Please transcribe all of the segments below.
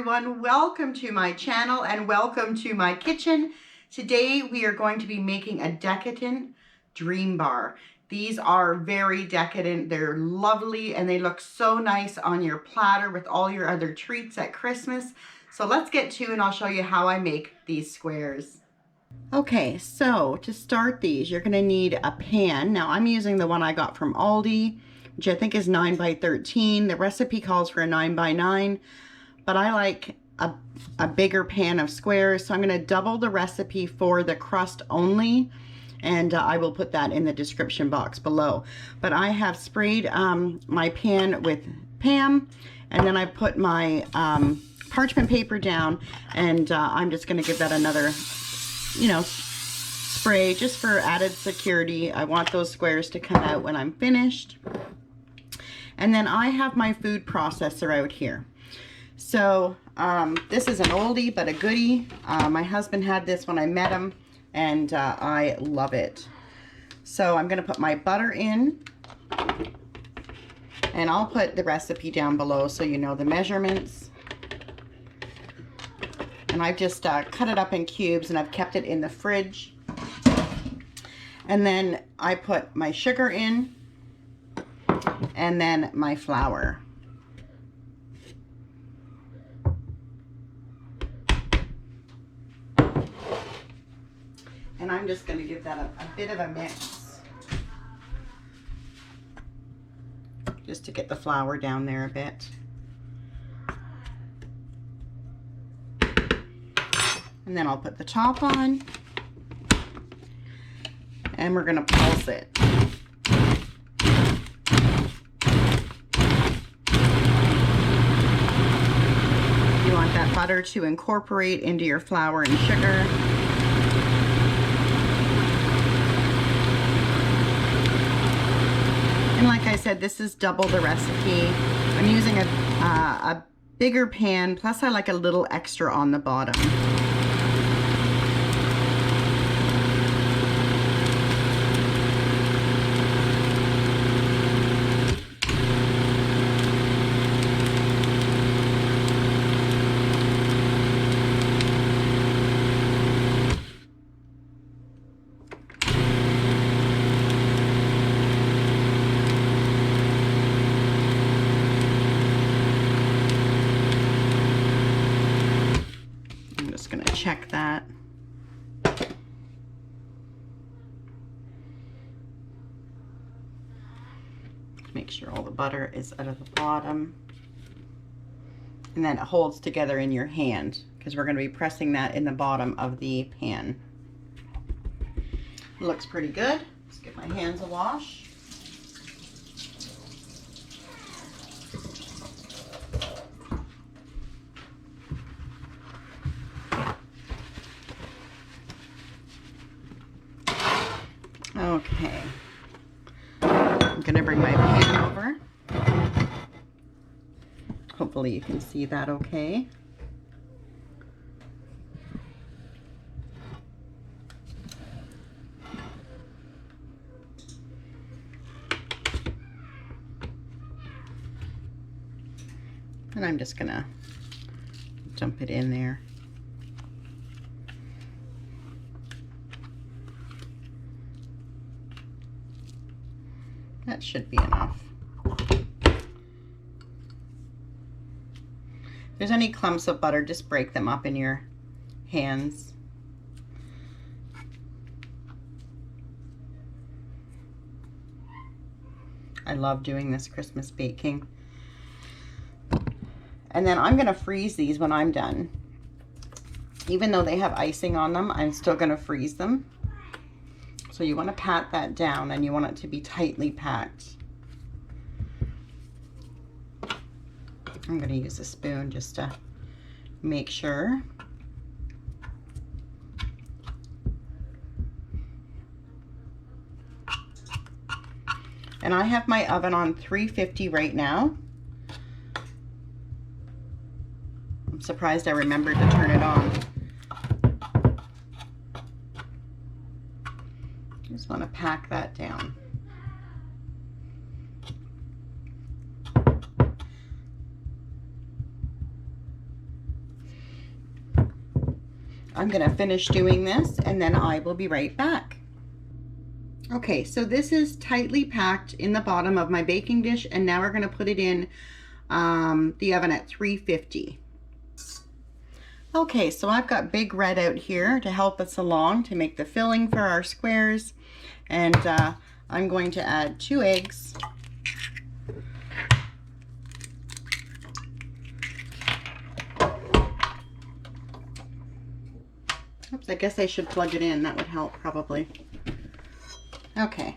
everyone, welcome to my channel and welcome to my kitchen. Today we are going to be making a decadent dream bar. These are very decadent, they're lovely, and they look so nice on your platter with all your other treats at Christmas. So let's get to and I'll show you how I make these squares. Okay, so to start these, you're going to need a pan. Now I'm using the one I got from Aldi, which I think is 9 by 13. The recipe calls for a 9 by 9, but I like a bigger pan of squares, so I'm going to double the recipe for the crust only, and I will put that in the description box below. But I have sprayed my pan with Pam, and then I put my parchment paper down, and I'm just going to give that another, you know, spray just for added security. I want those squares to come out when I'm finished. And then I have my food processor out here. So this is an oldie but a goodie. My husband had this when I met him, and I love it. So I'm going to put my butter in, and I'll put the recipe down below so you know the measurements. And I've just cut it up in cubes, and I've kept it in the fridge. And then I put my sugar in, and then my flour. And I'm just going to give that a bit of a mix, just to get the flour down there a bit. And then I'll put the top on, and we're going to pulse it. You want that butter to incorporate into your flour and sugar. And like I said, this is double the recipe. I'm using a bigger pan, plus I like a little extra on the bottom. Check that. Make sure all the butter is out of the bottom, and then it holds together in your hand, because we're going to be pressing that in the bottom of the pan. It looks pretty good. Let's give my hands a wash. Okay, I'm going to bring my pan over. Hopefully you can see that okay. And I'm just going to dump it in there. That should be enough. If there's any clumps of butter, just break them up in your hands. I love doing this Christmas baking. And then I'm going to freeze these when I'm done. Even though they have icing on them, I'm still going to freeze them. So you want to pat that down, and you want it to be tightly packed. I'm going to use a spoon just to make sure. And I have my oven on 350 right now. I'm surprised I remembered to turn it on. Just want to pack that down. I'm gonna finish doing this and then I will be right back. Okay, so this is tightly packed in the bottom of my baking dish, and now we're gonna put it in the oven at 350. Okay, so I've got Big Red out here to help us along to make the filling for our squares, and I'm going to add 2 eggs. Oops, I guess I should plug it in. That would help probably. Okay.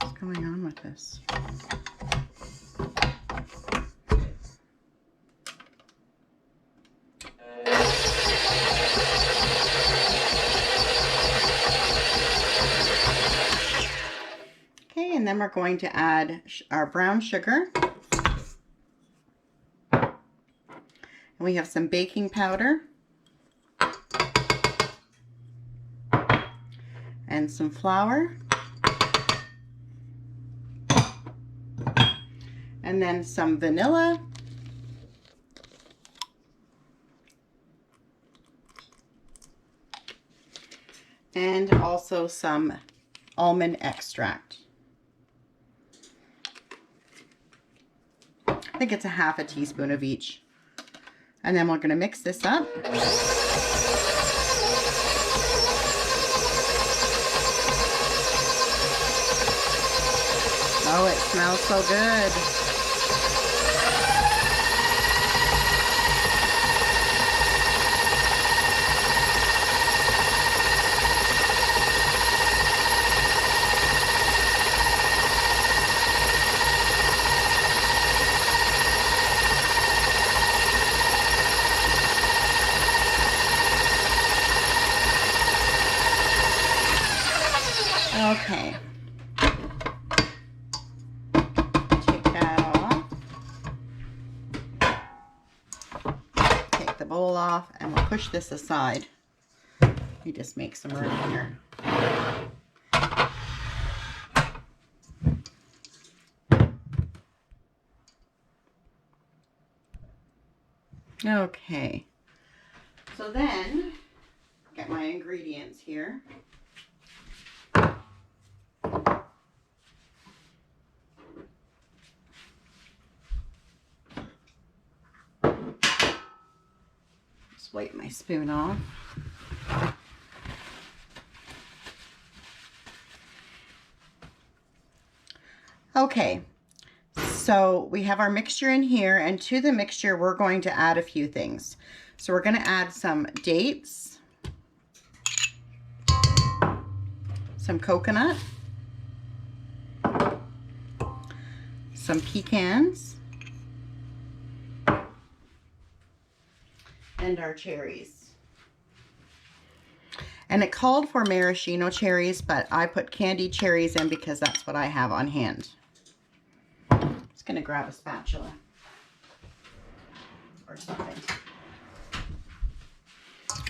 What's going on with this? And then we're going to add our brown sugar. And we have some baking powder. And some flour. And then some vanilla. And also some almond extract. I think it's a half a teaspoon of each. And then we're going to mix this up. Oh, it smells so good. Okay, take that off, take the bowl off, and we'll push this aside. We just make some room here. Okay, so then, get my ingredients here. Wipe my spoon off. Okay, so we have our mixture in here, and to the mixture we're going to add a few things. So we're going to add some dates, some coconut, some pecans, and our cherries. And it called for maraschino cherries, but I put candied cherries in because that's what I have on hand. I'm just going to grab a spatula or something.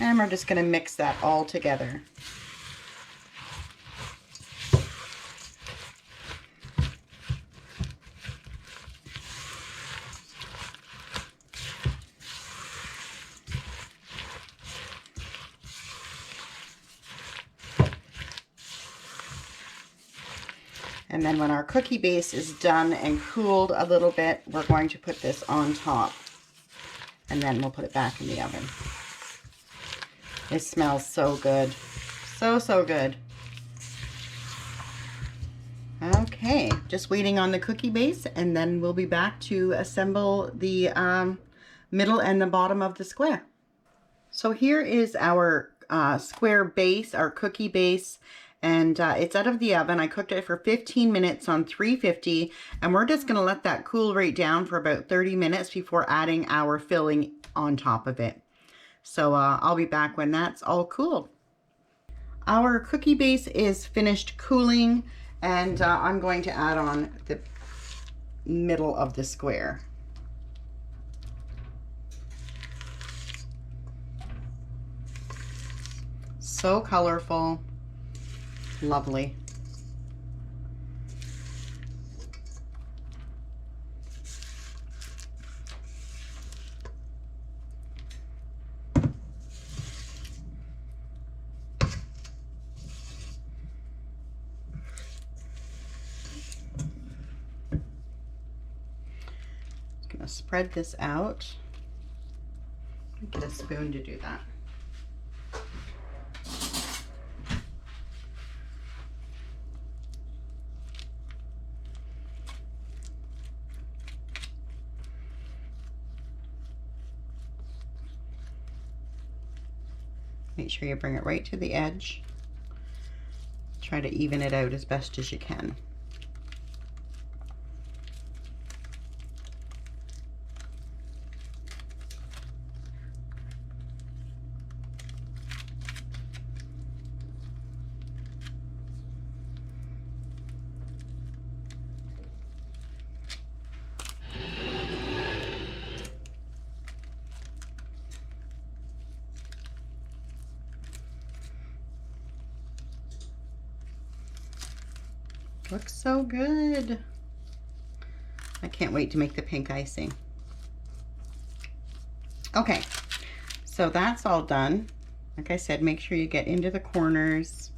And we're just going to mix that all together. And then when our cookie base is done and cooled a little bit, we're going to put this on top. And then we'll put it back in the oven. It smells so good. So, so good. Okay, just waiting on the cookie base, and then we'll be back to assemble the middle and the bottom of the square. So here is our square base, our cookie base. And it's out of the oven. I cooked it for 15 minutes on 350, and we're just gonna let that cool right down for about 30 minutes before adding our filling on top of it. So I'll be back when that's all cooled. Our cookie base is finished cooling, and I'm going to add on the middle of the square. So colorful. Lovely. Gonna spread this out. Get a spoon to do that. Make sure you bring it right to the edge. Try to even it out as best as you can. Looks so good. I can't wait to make the pink icing. Okay, so that's all done. Like I said, make sure you get into the corners.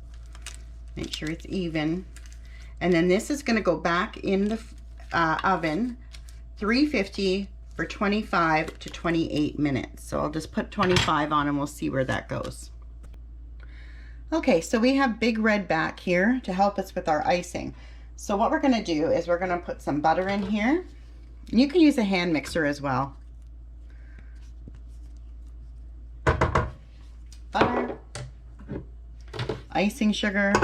Make sure it's even. And then this is gonna go back in the oven, 350 for 25 to 28 minutes. So I'll just put 25 on and we'll see where that goes. Okay, so we have Big Red back here to help us with our icing. So what we're gonna do is we're gonna put some butter in here. You can use a hand mixer as well. Butter, icing sugar.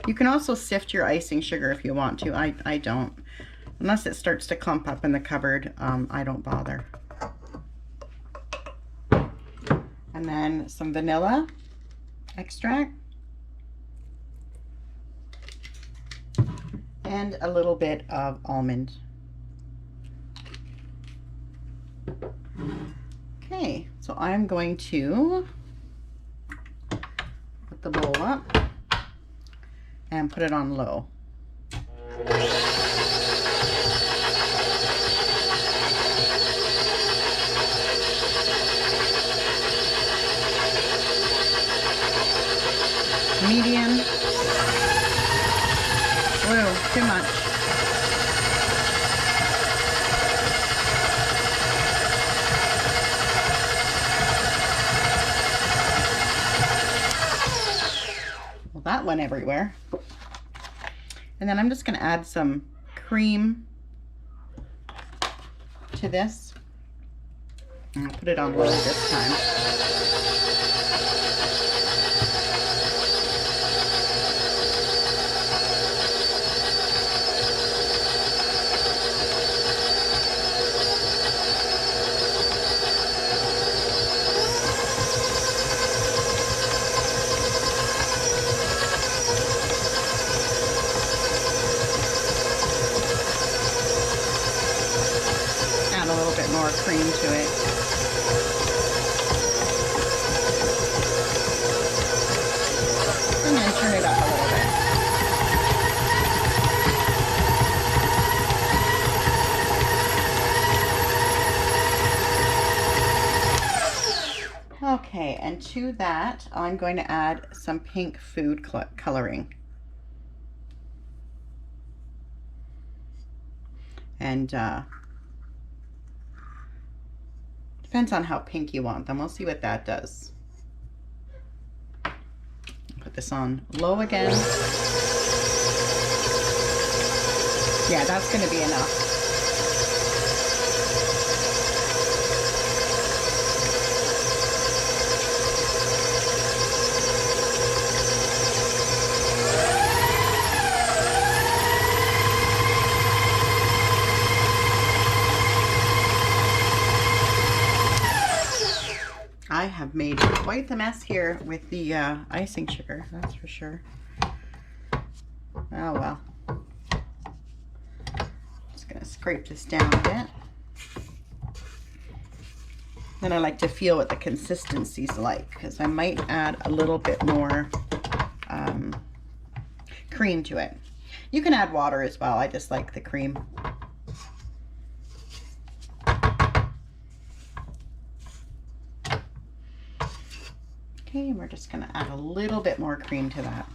You can also sift your icing sugar if you want to. I don't. Unless it starts to clump up in the cupboard, I don't bother. And then some vanilla extract. And a little bit of almond. Okay, so I'm going to put the bowl up and put it on low. Medium. Whoa, too much. Well, that went everywhere. And then I'm just going to add some cream to this. And I'll put it on low this time. Add a little bit more cream to it. And then turn it up a little bit. Okay, and to that, I'm going to add some pink food coloring. And depends on how pink you want them. We'll see what that does. Put this on low again. Yeah, that's going to be enough. I have made quite the mess here with the icing sugar, that's for sure. Oh well. Just gonna scrape this down a bit. Then I like to feel what the consistency's like, because I might add a little bit more cream to it. You can add water as well. I just like the cream. Okay, and we're just going to add a little bit more cream to that.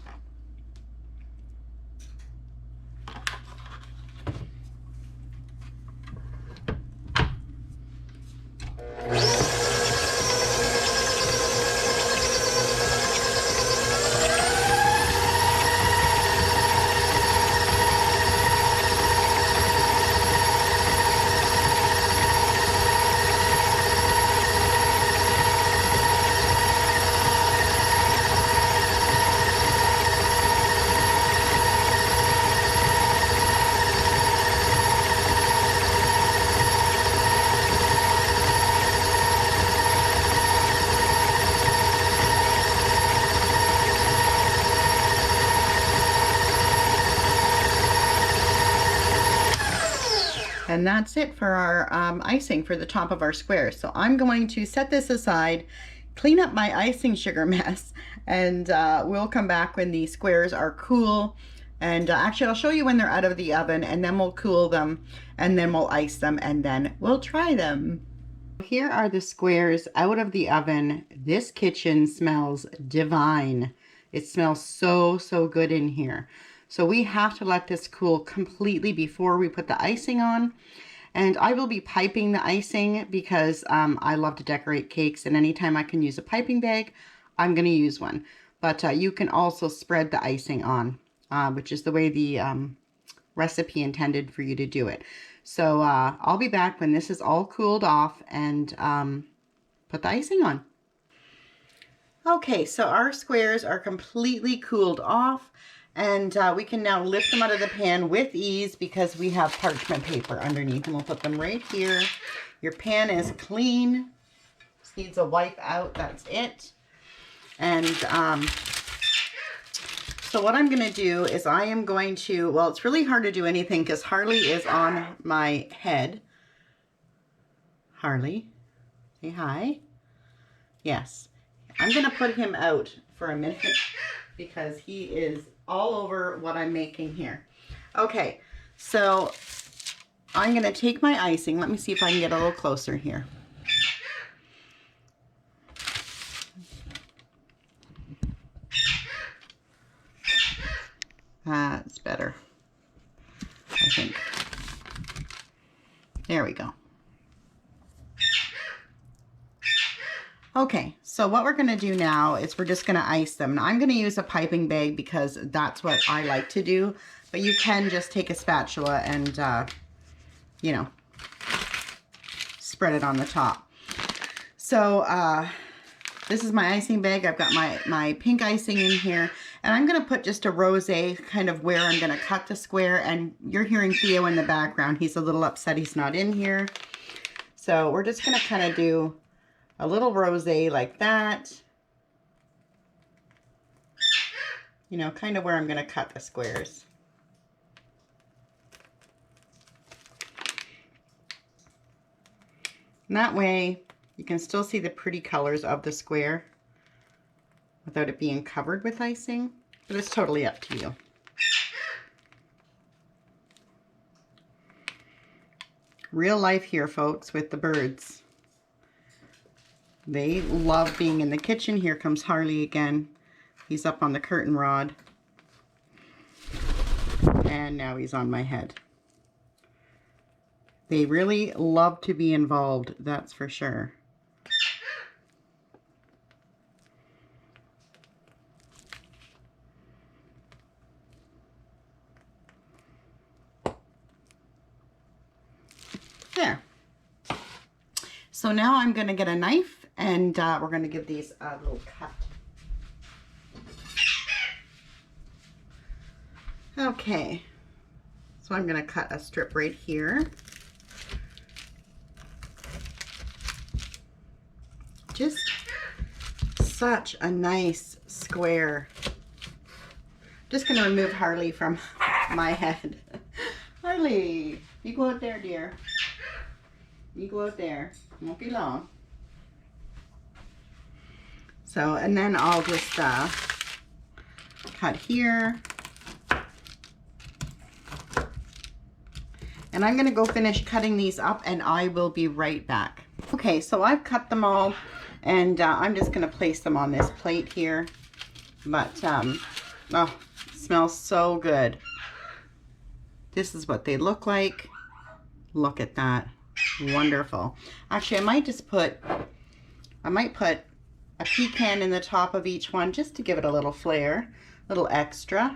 And that's it for our icing for the top of our square. So I'm going to set this aside, clean up my icing sugar mess, and we'll come back when the squares are cool. And actually, I'll show you when they're out of the oven, and then we'll cool them, and then we'll ice them, and then we'll try them. Here are the squares out of the oven. This kitchen smells divine. It smells so, so good in here. So we have to let this cool completely before we put the icing on. And I will be piping the icing because I love to decorate cakes, and anytime I can use a piping bag, I'm going to use one. But you can also spread the icing on, which is the way the recipe intended for you to do it. So I'll be back when this is all cooled off and put the icing on. Okay, so our squares are completely cooled off. And we can now lift them out of the pan with ease because we have parchment paper underneath, and we'll put them right here. Your pan is clean. Just needs a wipe out, that's it. And so what I'm going to do is I am going to, well, it's really hard to do anything because Harley is on my head. Harley, say hi. Yes. I'm going to put him out for a minute because he is all over what I'm making here. Okay, so I'm going to take my icing. Let me see if I can get a little closer here. That's better, I think. There we go. Okay, so what we're going to do now is we're just going to ice them. Now, I'm going to use a piping bag because that's what I like to do. But you can just take a spatula and, you know, spread it on the top. So this is my icing bag. I've got my pink icing in here. And I'm going to put just a rosé kind of where I'm going to cut the square. And you're hearing Theo in the background. He's a little upset he's not in here. So we're just going to kind of do a little rosé like that, you know, kind of where I'm going to cut the squares. And that way you can still see the pretty colors of the square without it being covered with icing, but it's totally up to you. Real life here, folks, with the birds. They love being in the kitchen. Here comes Harley again. He's up on the curtain rod. And now he's on my head. They really love to be involved, that's for sure. There. So now I'm going to get a knife. And we're going to give these a little cut. Okay, so I'm going to cut a strip right here. Just such a nice square. Just going to remove Harley from my head. Harley, you go out there, dear. You go out there. It won't be long. So, and then I'll just cut here. And I'm gonna go finish cutting these up and I will be right back. Okay, so I've cut them all and I'm just gonna place them on this plate here. But, oh, it smells so good. This is what they look like. Look at that, wonderful. Actually, I might put a pecan in the top of each one just to give it a little flair, a little extra.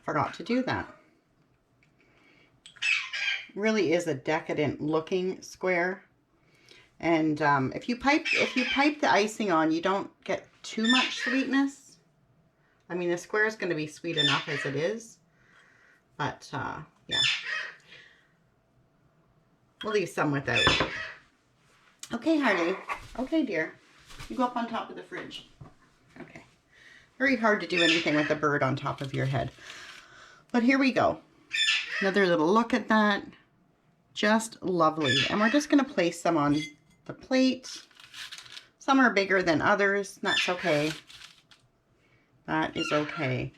Forgot to do that. Really is a decadent looking square. And if you pipe the icing on, you don't get too much sweetness. I mean, the square is going to be sweet enough as it is, but yeah, we'll leave some without. Okay, Harley. Okay, dear. You go up on top of the fridge. Okay. Very hard to do anything with a bird on top of your head. But here we go. Another little look at that. Just lovely. And we're just going to place some on the plate. Some are bigger than others. That's okay. That is okay.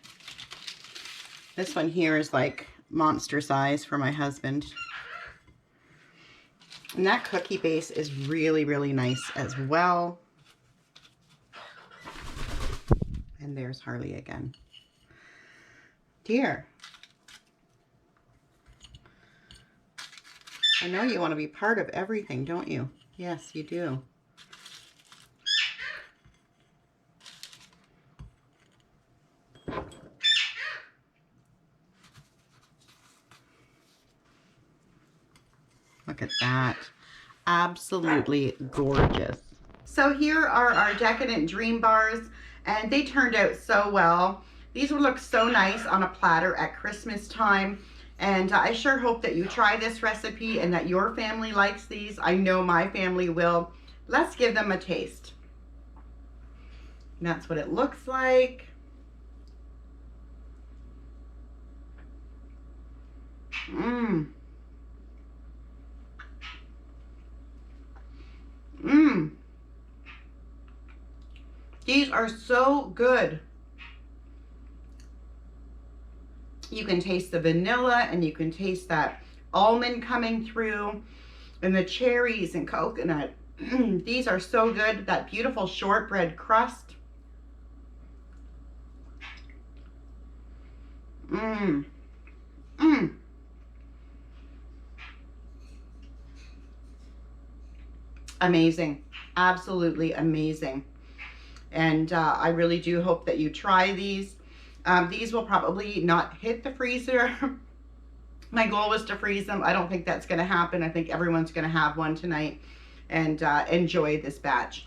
This one here is like monster size for my husband. And that cookie base is really, really nice as well. And there's Harley again. Dear. I know you want to be part of everything, don't you? Yes, you do. Look at that. Absolutely gorgeous. So here are our decadent dream bars, and they turned out so well. These would look so nice on a platter at Christmas time. And I sure hope that you try this recipe and that your family likes these. I know my family will. Let's give them a taste. And that's what it looks like. Mmm. Mmm. These are so good. You can taste the vanilla and you can taste that almond coming through and the cherries and coconut. These are so good. That beautiful shortbread crust. Mmm. Mmm. Amazing. Absolutely amazing. And I really do hope that you try these. These will probably not hit the freezer. My goal was to freeze them. I don't think that's going to happen. I think everyone's going to have one tonight and enjoy this batch.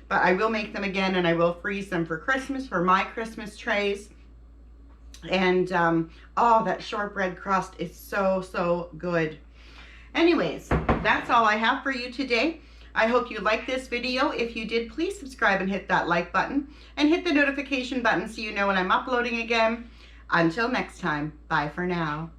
But I will make them again, and I will freeze them for Christmas, for my Christmas trays. And oh, that shortbread crust is so, so good. Anyways, that's all I have for you today. I hope you liked this video. If you did, please subscribe and hit that like button and hit the notification button so you know when I'm uploading again. Until next time, bye for now.